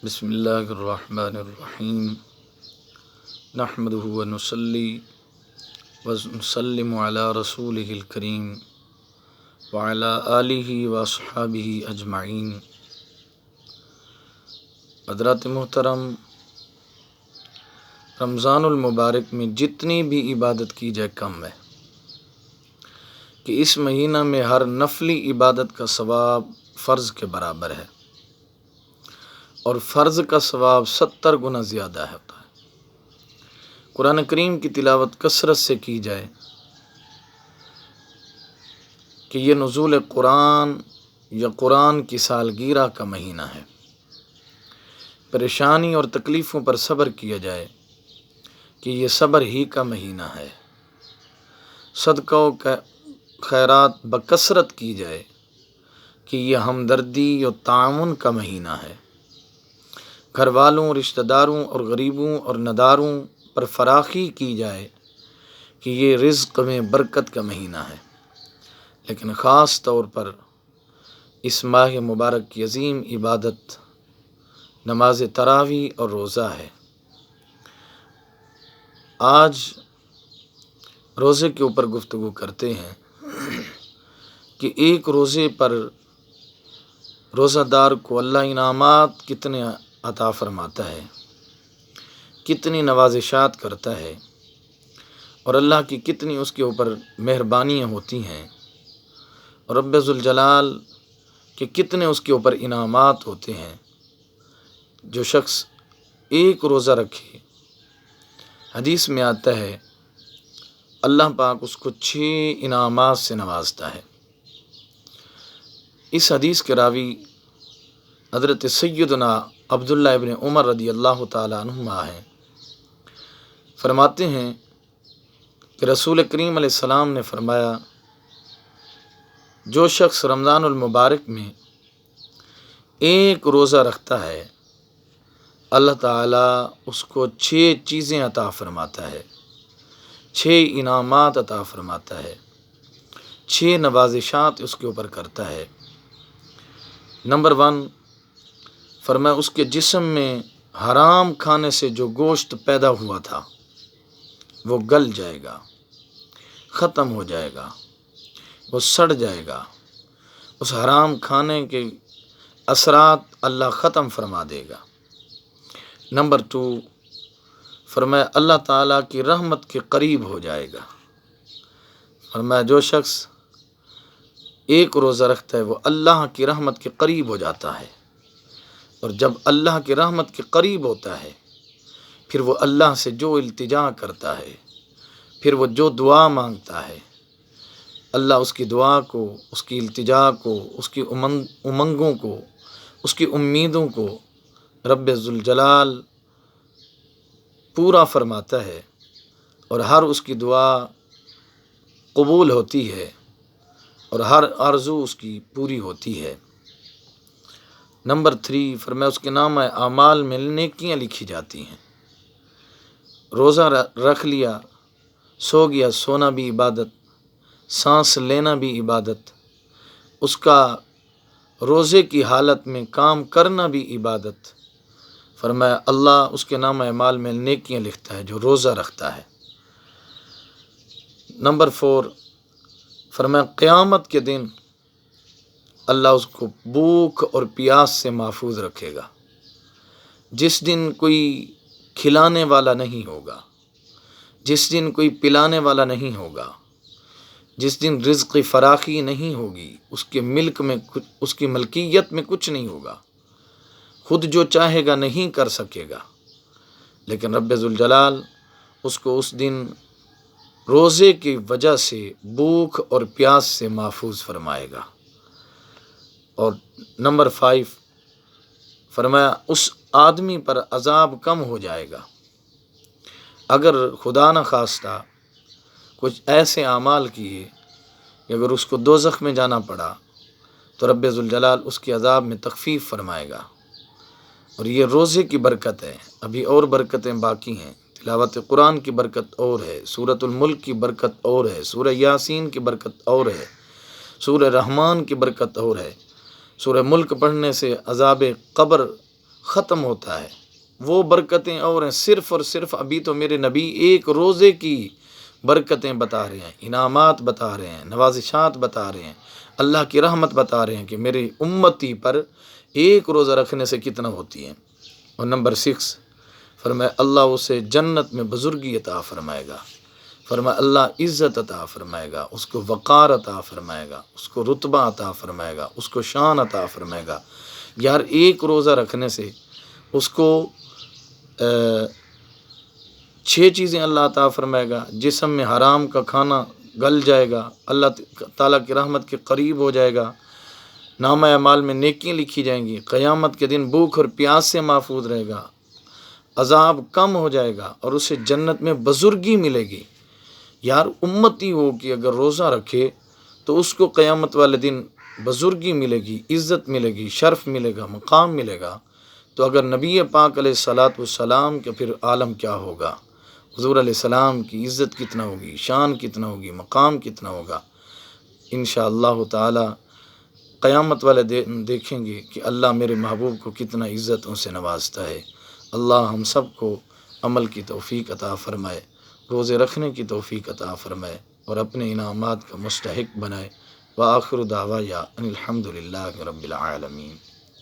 بسم اللہ الرحمن الرحیم نحمدہ ونصلی ونسلم علی رسولہ الکریم وعلی آلہ واصحابہ اجمعین۔ حضرات محترم، رمضان المبارک میں جتنی بھی عبادت کی جائے کم ہے کہ اس مہینہ میں ہر نفلی عبادت کا ثواب فرض کے برابر ہے اور فرض کا ثواب 70 گنا زیادہ ہوتا ہے۔ قرآن کریم کی تلاوت کثرت سے کی جائے کہ یہ نزول قرآن یا قرآن کی سالگرہ کا مہینہ ہے۔ پریشانی اور تکلیفوں پر صبر کیا جائے کہ یہ صبر ہی کا مہینہ ہے۔ صدقہ و خیرات بکثرت کی جائے کہ یہ ہمدردی و تعاون کا مہینہ ہے۔ گھر والوں، رشتہ داروں اور غریبوں اور نداروں پر فراخی کی جائے کہ یہ رزق میں برکت کا مہینہ ہے۔ لیکن خاص طور پر اس ماہ مبارک کی عظیم عبادت نماز تراویح اور روزہ ہے۔ آج روزے کے اوپر گفتگو کرتے ہیں کہ ایک روزے پر روزہ دار کو اللہ انعامات کتنے عطا فرماتا ہے، کتنی نوازشات کرتا ہے اور اللہ کی کتنی اس کے اوپر مہربانیاں ہوتی ہیں، اور رب ذوالجلال کے کتنے اس کے اوپر انعامات ہوتے ہیں۔ جو شخص ایک روزہ رکھے، حدیث میں آتا ہے اللہ پاک اس کو 6 انعامات سے نوازتا ہے۔ اس حدیث کے راوی حضرت سیدنا عبداللہ ابن عمر رضی اللہ تعالیٰ عنہما ہیں۔ فرماتے ہیں کہ رسول کریم علیہ السلام نے فرمایا، جو شخص رمضان المبارک میں ایک روزہ رکھتا ہے، اللہ تعالیٰ اس کو 6 چیزیں عطا فرماتا ہے، 6 انعامات عطا فرماتا ہے، 6 نوازشات اس کے اوپر کرتا ہے۔ نمبر 1، فرمایا اس کے جسم میں حرام کھانے سے جو گوشت پیدا ہوا تھا وہ گل جائے گا، ختم ہو جائے گا، وہ سڑ جائے گا۔ اس حرام کھانے کے اثرات اللہ ختم فرما دے گا۔ نمبر 2، فرمایا اللہ تعالیٰ کی رحمت کے قریب ہو جائے گا۔ فرمایا جو شخص ایک روزہ رکھتا ہے وہ اللہ کی رحمت کے قریب ہو جاتا ہے، اور جب اللہ کی رحمت کے قریب ہوتا ہے پھر وہ اللہ سے جو التجا کرتا ہے، پھر وہ جو دعا مانگتا ہے، اللہ اس کی دعا کو، اس کی التجا کو، اس کی امنگوں کو، اس کی امیدوں کو رب ذوالجلال پورا فرماتا ہے، اور ہر اس کی دعا قبول ہوتی ہے اور ہر آرزو اس کی پوری ہوتی ہے۔ نمبر 3، فرمایا اس کے نامہ اعمال میں نیکیاں لکھی جاتی ہیں۔ روزہ رکھ لیا، سو گیا، سونا بھی عبادت، سانس لینا بھی عبادت، اس کا روزے کی حالت میں کام کرنا بھی عبادت۔ فرمایا اللہ اس کے نامہ اعمال میں نیکیاں لکھتا ہے جو روزہ رکھتا ہے۔ نمبر 4، فرمایا قیامت کے دن اللہ اس کو بھوک اور پیاس سے محفوظ رکھے گا۔ جس دن کوئی کھلانے والا نہیں ہوگا، جس دن کوئی پلانے والا نہیں ہوگا، جس دن رزق فراخی نہیں ہوگی، اس کے ملک میں اس کی ملکیت میں کچھ نہیں ہوگا، خود جو چاہے گا نہیں کر سکے گا، لیکن رب ذوالجلال اس کو اس دن روزے کی وجہ سے بھوک اور پیاس سے محفوظ فرمائے گا۔ اور نمبر 5، فرمایا اس آدمی پر عذاب کم ہو جائے گا۔ اگر خدا نہ خواستہ کچھ ایسے اعمال کیے کہ اگر اس کو دوزخ میں جانا پڑا تو رب ذوالجلال اس کی عذاب میں تخفیف فرمائے گا۔ اور یہ روزے کی برکت ہے، ابھی اور برکتیں باقی ہیں۔ تلاوت قرآن کی برکت اور ہے، سورۃ الملک کی برکت اور ہے، سورہ یاسین کی برکت اور ہے، سورہ رحمان کی برکت اور ہے۔ سورہ ملک پڑھنے سے عذاب قبر ختم ہوتا ہے۔ وہ برکتیں اور ہیں، صرف اور صرف ابھی تو میرے نبی ایک روزے کی برکتیں بتا رہے ہیں، انعامات بتا رہے ہیں، نوازشات بتا رہے ہیں، اللہ کی رحمت بتا رہے ہیں کہ میری امتی پر ایک روزہ رکھنے سے کتنا ہوتی ہے۔ اور نمبر 6 فرمایا اللہ اسے جنت میں بزرگی عطا فرمائے گا، فرمایا اللہ عزت عطا فرمائے گا، اس کو وقار عطا فرمائے گا، اس کو رتبہ عطا فرمائے گا، اس کو شان عطا فرمائے گا۔ یار ایک روزہ رکھنے سے اس کو 6 چیزیں اللہ عطا فرمائے گا، جسم میں حرام کا کھانا گل جائے گا، اللہ تعالیٰ کی رحمت کے قریب ہو جائے گا، نامہ اعمال میں نیکیاں لکھی جائیں گی، قیامت کے دن بھوک اور پیاس سے محفوظ رہے گا، عذاب کم ہو جائے گا اور اسے جنت میں بزرگی ملے گی۔ یار امتی ہو کہ اگر روزہ رکھے تو اس کو قیامت والے دن بزرگی ملے گی، عزت ملے گی، شرف ملے گا، مقام ملے گا۔ تو اگر نبی پاک علیہ الصلاۃ والسلام کا پھر عالم کیا ہوگا، حضور علیہ السلام کی عزت کتنا ہوگی، شان کتنا ہوگی، مقام کتنا ہوگا۔ انشاءاللہ تعالی قیامت والے دیکھیں گے کہ اللہ میرے محبوب کو کتنا عزتوں سے نوازتا ہے۔ اللہ ہم سب کو عمل کی توفیق عطا فرمائے، روزے رکھنے کی توفیق عطا فرمائے اور اپنے انعامات کا مستحق بنائے۔ وآخر دعوایا ان الحمد للہ رب العالمین۔